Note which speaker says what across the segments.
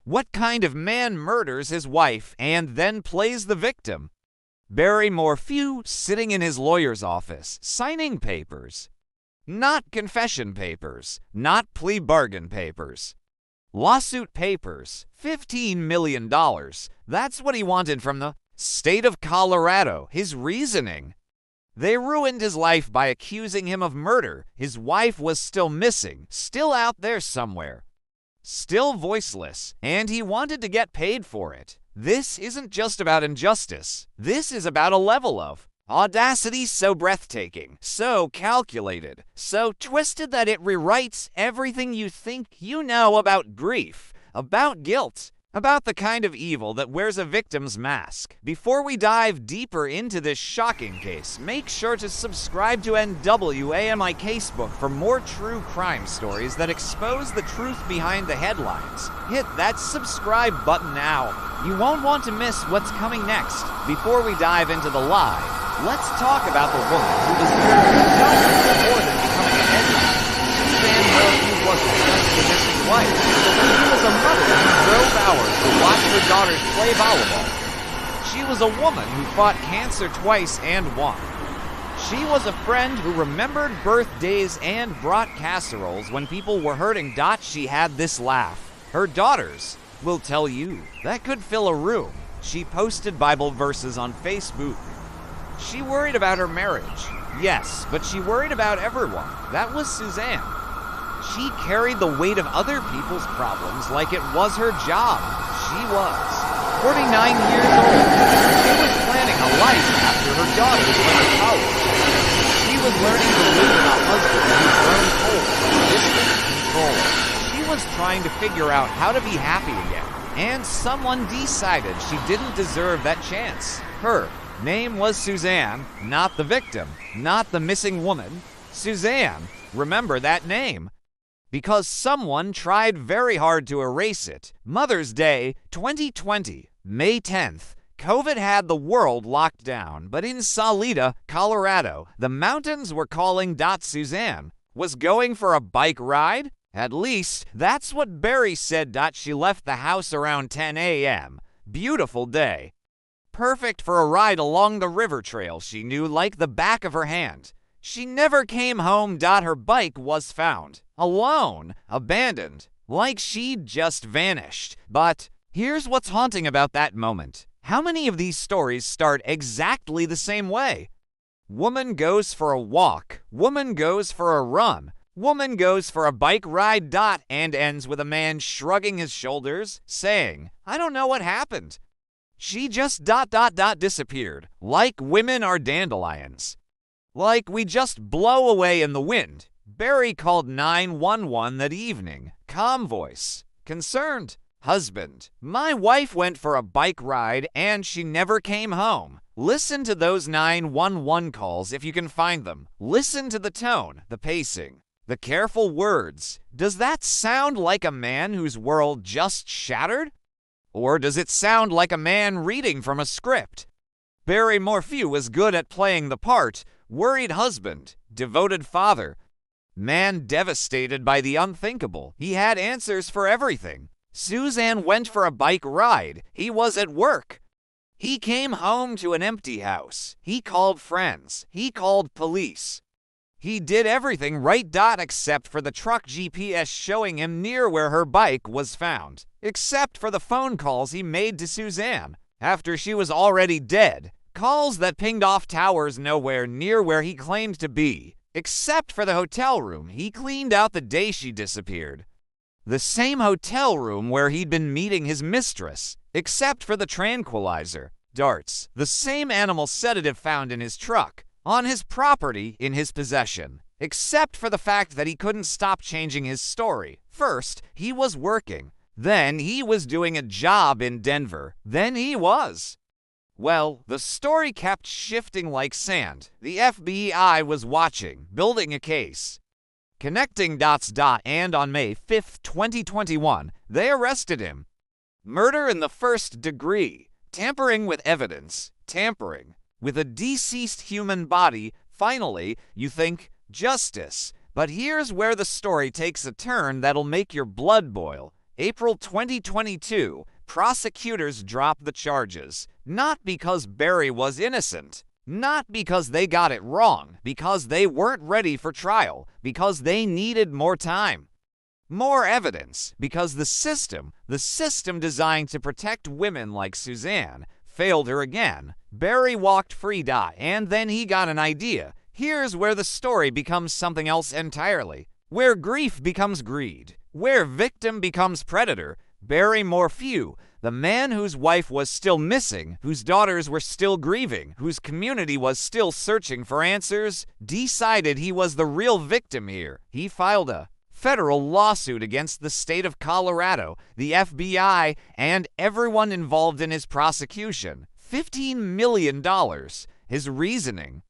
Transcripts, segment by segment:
Speaker 1: What kind of man murders his wife and then plays the victim? Barry Morphew sitting in his lawyer's office, signing papers. Not confession papers, not plea bargain papers. Lawsuit papers, $15 million. That's what he wanted from the state of Colorado, his reasoning. They ruined his life by accusing him of murder. His wife was still missing, still out there somewhere. Still voiceless, and he wanted to get paid for it. This isn't just about injustice. This is about a level of audacity so breathtaking, so calculated, so twisted that it rewrites everything you think you know about grief, about guilt, about the kind of evil that wears a victim's mask. Before we dive deeper into this shocking case, make sure to subscribe to NWAMI Casebook for more true crime stories that expose the truth behind the headlines. Hit that subscribe button now. You won't want to miss what's coming next. Before we dive into the lie, let's talk about the woman who was murdered more than becoming a headline. Suzanne Morphew wasn't just the missing wife. She was a mother who drove hours to watch her daughters play volleyball. She was a woman who fought cancer twice and won. She was a friend who remembered birthdays and brought casseroles when people were hurting. She had this laugh. Her daughters will tell you that could fill a room. She posted Bible verses on Facebook. She worried about her marriage. Yes, but she worried about everyone. That was Suzanne. She carried the weight of other people's problems like it was her job. She was 49 years old. She was planning a life after her daughters went to college. She was learning to live with a husband who'd grown cold, distant, controlled. She was trying to figure out how to be happy again. And someone decided she didn't deserve that chance. Her name was Suzanne, not the victim, not the missing woman. Suzanne, remember that name. Because someone tried very hard to erase it. Mother's Day 2020, May 10th. COVID had the world locked down, but in Salida, Colorado, the mountains were calling. Suzanne was going for a bike ride? At least, that's what Barry said. She left the house around 10 a.m. Beautiful day. Perfect for a ride along the river trail she knew like the back of her hand. She never came home. Her bike was found. Alone. Abandoned. Like she'd just vanished. But here's what's haunting about that moment. How many of these stories start exactly the same way? Woman goes for a walk. Woman goes for a run. Woman goes for a bike ride. And ends with a man shrugging his shoulders, saying, I don't know what happened. She just disappeared. Like women are dandelions. Like we just blow away in the wind. Barry called 911 that evening. Calm voice. Concerned. Husband. My wife went for a bike ride and she never came home. Listen to those 911 calls if you can find them. Listen to the tone, the pacing, the careful words. Does that sound like a man whose world just shattered? Or does it sound like a man reading from a script? Barry Morphew was good at playing the part. Worried husband, devoted father, man devastated by the unthinkable. He had answers for everything. Suzanne went for a bike ride. He was at work. He came home to an empty house. He called friends. He called police. He did everything right. Except for the truck GPS showing him near where her bike was found. Except for the phone calls he made to Suzanne after she was already dead. Calls that pinged off towers nowhere near where he claimed to be, except for the hotel room he cleaned out the day she disappeared. The same hotel room where he'd been meeting his mistress, except for the tranquilizer, darts, the same animal sedative found in his truck, on his property, in his possession, except for the fact that he couldn't stop changing his story. First, he was working. Then he was doing a job in Denver. Then he was. Well, the story kept shifting like sand. The FBI was watching, building a case, connecting dots. And on May 5th, 2021, they arrested him. Murder in the first degree, tampering with evidence, tampering with a deceased human body. Finally, you think, justice. But here's where the story takes a turn that'll make your blood boil. April 2022, prosecutors dropped the charges, not because Barry was innocent, not because they got it wrong, because they weren't ready for trial, because they needed more time. More evidence, because the system designed to protect women like Suzanne, failed her again. Barry walked free, and then he got an idea. Here's where the story becomes something else entirely. Where grief becomes greed. Where victim becomes predator. Barry Morphew, the man whose wife was still missing, whose daughters were still grieving, whose community was still searching for answers, decided he was the real victim here. He filed a federal lawsuit against the state of Colorado, the FBI, and everyone involved in his prosecution. $15 million. His reasoning: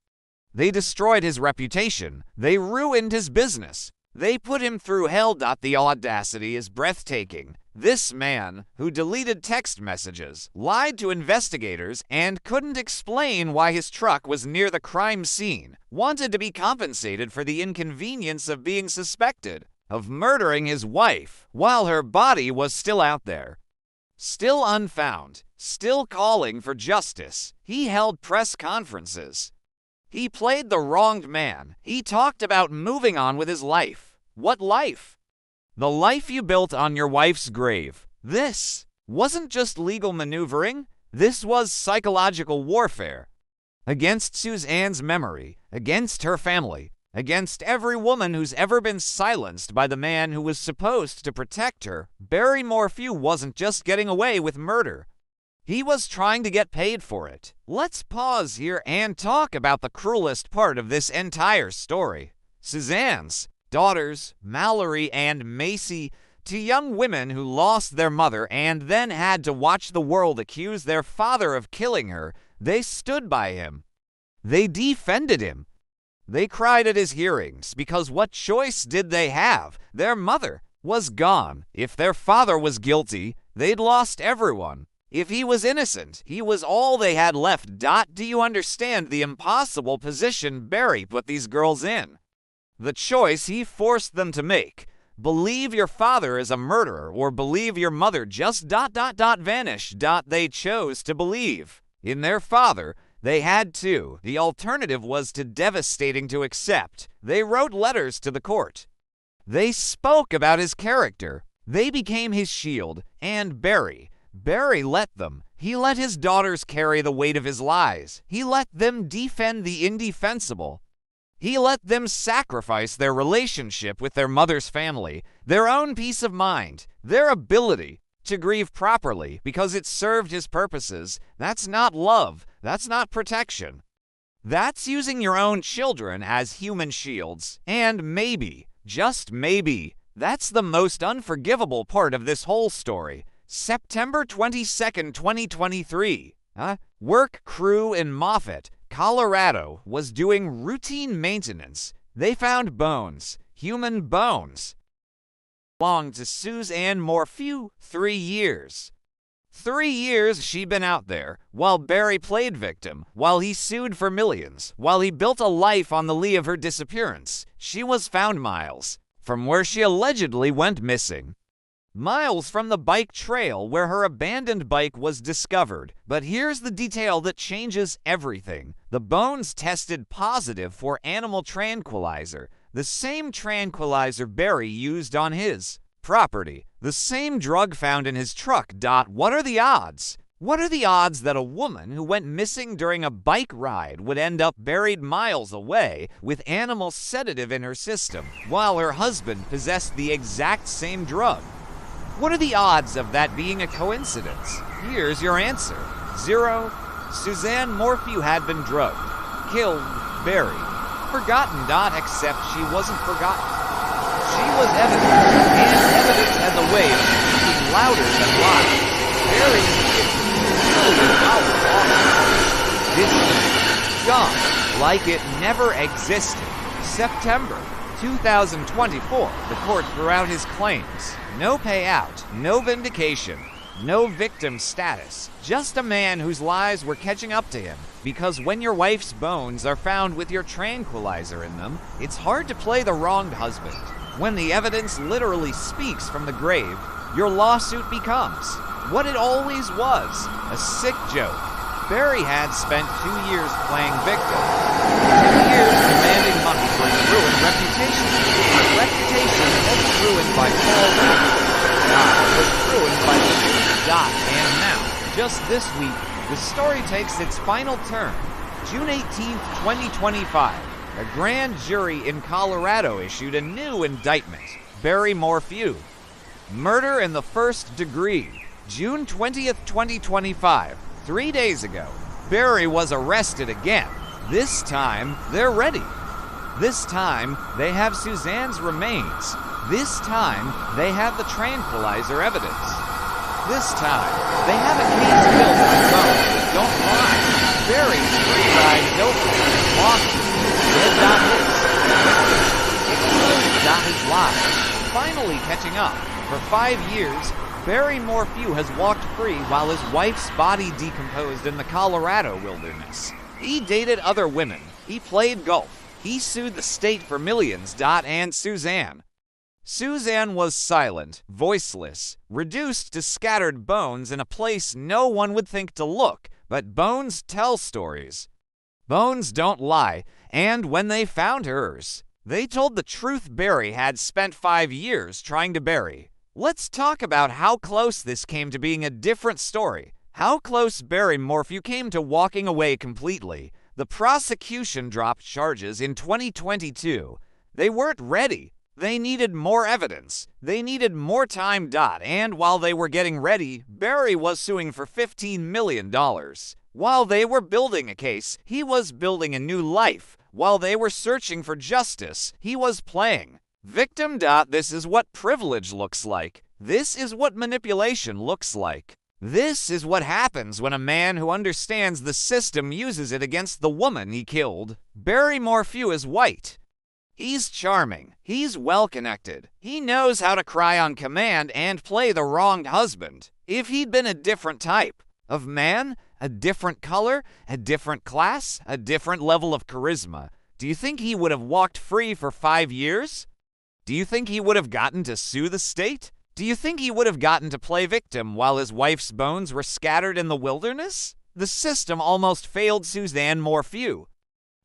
Speaker 1: they destroyed his reputation. They ruined his business. They put him through hell. The audacity is breathtaking. This man, who deleted text messages, lied to investigators, and couldn't explain why his truck was near the crime scene, wanted to be compensated for the inconvenience of being suspected of murdering his wife while her body was still out there. Still unfound, still calling for justice. He held press conferences. He played the wronged man. He talked about moving on with his life. What life? The life you built on your wife's grave. This wasn't just legal maneuvering. This was psychological warfare. Against Suzanne's memory, against her family, against every woman who's ever been silenced by the man who was supposed to protect her. Barry Morphew wasn't just getting away with murder. He was trying to get paid for it. Let's pause here and talk about the cruelest part of this entire story. Suzanne's daughters, Mallory and Macy, two young women who lost their mother and then had to watch the world accuse their father of killing her, they stood by him. They defended him. They cried at his hearings because what choice did they have? Their mother was gone. If their father was guilty, they'd lost everyone. If he was innocent, he was all they had left. Do you understand the impossible position Barry put these girls in? The choice he forced them to make. Believe your father is a murderer or believe your mother just vanished. They chose to believe in their father. They had to. The alternative was too devastating to accept. They wrote letters to the court. They spoke about his character. They became his shield. And Barry let them. He let his daughters carry the weight of his lies. He let them defend the indefensible. He let them sacrifice their relationship with their mother's family, their own peace of mind, their ability to grieve properly because it served his purposes. That's not love. That's not protection. That's using your own children as human shields. And maybe, just maybe, that's the most unforgivable part of this whole story. September 22nd, 2023. Work crew in Moffett, Colorado, was doing routine maintenance. They found bones, human bones, belonged to Suzanne Morphew. 3 years. 3 years she'd been out there, while Barry played victim, while he sued for millions, while he built a life on the lee of her disappearance. She was found miles from where she allegedly went missing. Miles from the bike trail where her abandoned bike was discovered. But here's the detail that changes everything. The bones tested positive for animal tranquilizer, the same tranquilizer Barry used on his property, the same drug found in his truck. What are the odds? What are the odds that a woman who went missing during a bike ride would end up buried miles away with animal sedative in her system, while her husband possessed the exact same drug? What are the odds of that being a coincidence? Here's your answer. 0. Suzanne Morphew had been drugged, killed, buried, forgotten. Except she wasn't forgotten. She was evidence, and evidence had the way of speaking louder than lies. Buried $50 million. This is gone like it never existed. September 2024, the court threw out his claims. No payout, no vindication, no victim status. Just a man whose lies were catching up to him. Because when your wife's bones are found with your tranquilizer in them, it's hard to play the wronged husband. When the evidence literally speaks from the grave, your lawsuit becomes what it always was, a sick joke. Barry had spent 2 years playing victim, 2 years demanding money for his ruined reputation. A reputation that was ruined by false was ruined by the dot. And now, just this week, the story takes its final turn. June 18th, 2025, a grand jury in Colorado issued a new indictment. Barry Morphew. Murder in the first degree. June 20th, 2025, 3 days ago, Barry was arrested again. This time, they're ready. This time, they have Suzanne's remains. This time, they have the tranquilizer evidence. This time, they have a case built on bones that don't lie. Barry's free ride notebook is lost. Red dot hits. Exposed dot is live. Finally catching up. For 5 years, Barry Morphew has walked free while his wife's body decomposed in the Colorado wilderness. He dated other women. He played golf. He sued the state for millions. And Suzanne. Suzanne was silent, voiceless, reduced to scattered bones in a place no one would think to look, but bones tell stories. Bones don't lie, and when they found hers, they told the truth Barry had spent 5 years trying to bury. Let's talk about how close this came to being a different story. How close Barry Morphew came to walking away completely. The prosecution dropped charges in 2022. They weren't ready. They needed more evidence. They needed more time. And while they were getting ready, Barry was suing for $15 million. While they were building a case, he was building a new life. While they were searching for justice, he was playing victim. This is what privilege looks like. This is what manipulation looks like. This is what happens when a man who understands the system uses it against the woman he killed. Barry Morphew is white. He's charming. He's well-connected. He knows how to cry on command and play the wronged husband. If he'd been a different type of man, a different color, a different class, a different level of charisma, do you think he would have walked free for 5 years? Do you think he would have gotten to sue the state? Do you think he would have gotten to play victim while his wife's bones were scattered in the wilderness? The system almost failed Suzanne Morphew.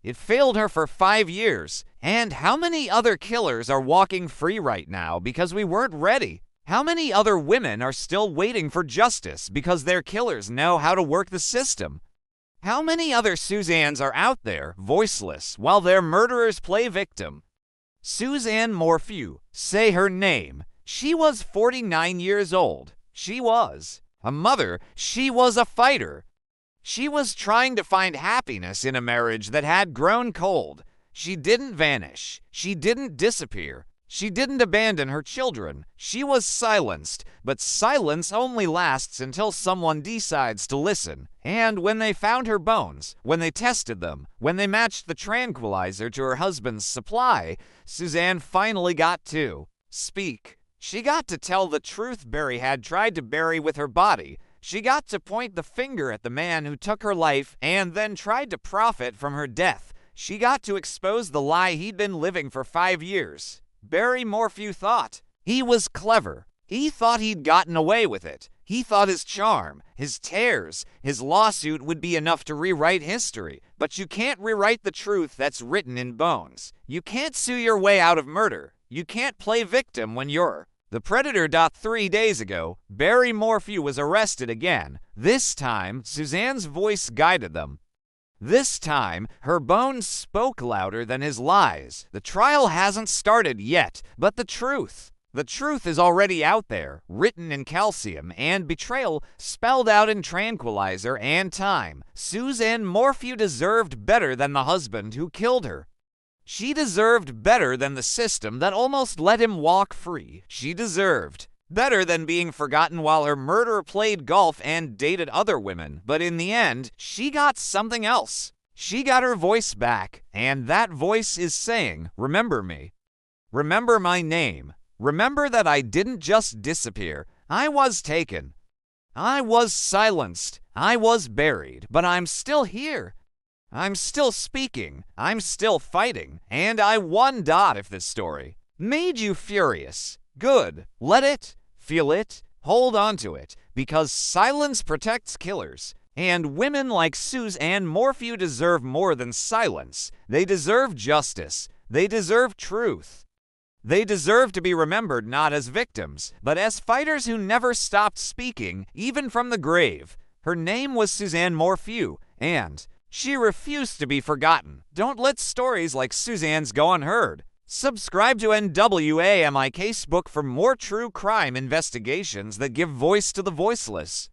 Speaker 1: It failed her for 5 years. And how many other killers are walking free right now because we weren't ready? How many other women are still waiting for justice because their killers know how to work the system? How many other Suzannes are out there, voiceless, while their murderers play victim? Suzanne Morphew, say her name. She was 49 years old. She was a mother. She was a fighter. She was trying to find happiness in a marriage that had grown cold. She didn't vanish. She didn't disappear. She didn't abandon her children. She was silenced, but silence only lasts until someone decides to listen. And when they found her bones, when they tested them, when they matched the tranquilizer to her husband's supply, Suzanne finally got to speak. She got to tell the truth Barry had tried to bury with her body. She got to point the finger at the man who took her life and then tried to profit from her death. She got to expose the lie he'd been living for 5 years. Barry Morphew thought he was clever. He thought he'd gotten away with it. He thought his charm, his tears, his lawsuit would be enough to rewrite history. But you can't rewrite the truth that's written in bones. You can't sue your way out of murder. You can't play victim when you're the predator. 3 days ago, Barry Morphew was arrested again. This time, Suzanne's voice guided them. This time, her bones spoke louder than his lies. The trial hasn't started yet, but the truth is already out there, written in calcium, and betrayal spelled out in tranquilizer and time. Suzanne Morphew deserved better than the husband who killed her. She deserved better than the system that almost let him walk free. She deserved better than being forgotten while her murderer played golf and dated other women. But in the end, she got something else. She got her voice back, and that voice is saying, remember me. Remember my name. Remember that I didn't just disappear. I was taken. I was silenced. I was buried. But I'm still here. I'm still speaking. I'm still fighting. And I won. If this story made you furious, good. Let it Feel it? Hold on to it, because silence protects killers. And women like Suzanne Morphew deserve more than silence. They deserve justice. They deserve truth. They deserve to be remembered not as victims, but as fighters who never stopped speaking, even from the grave. Her name was Suzanne Morphew, and she refused to be forgotten. Don't let stories like Suzanne's go unheard. Subscribe to NWAMI Casebook for more true crime investigations that give voice to the voiceless.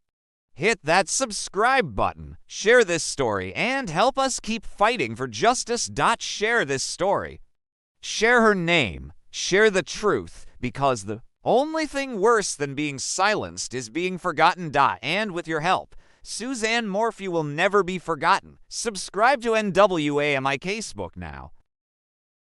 Speaker 1: Hit that subscribe button, share this story, and help us keep fighting for justice. Share this story. Share her name. Share the truth, because the only thing worse than being silenced is being forgotten. And with your help, Suzanne Morphew will never be forgotten. Subscribe to NWAMI Casebook now.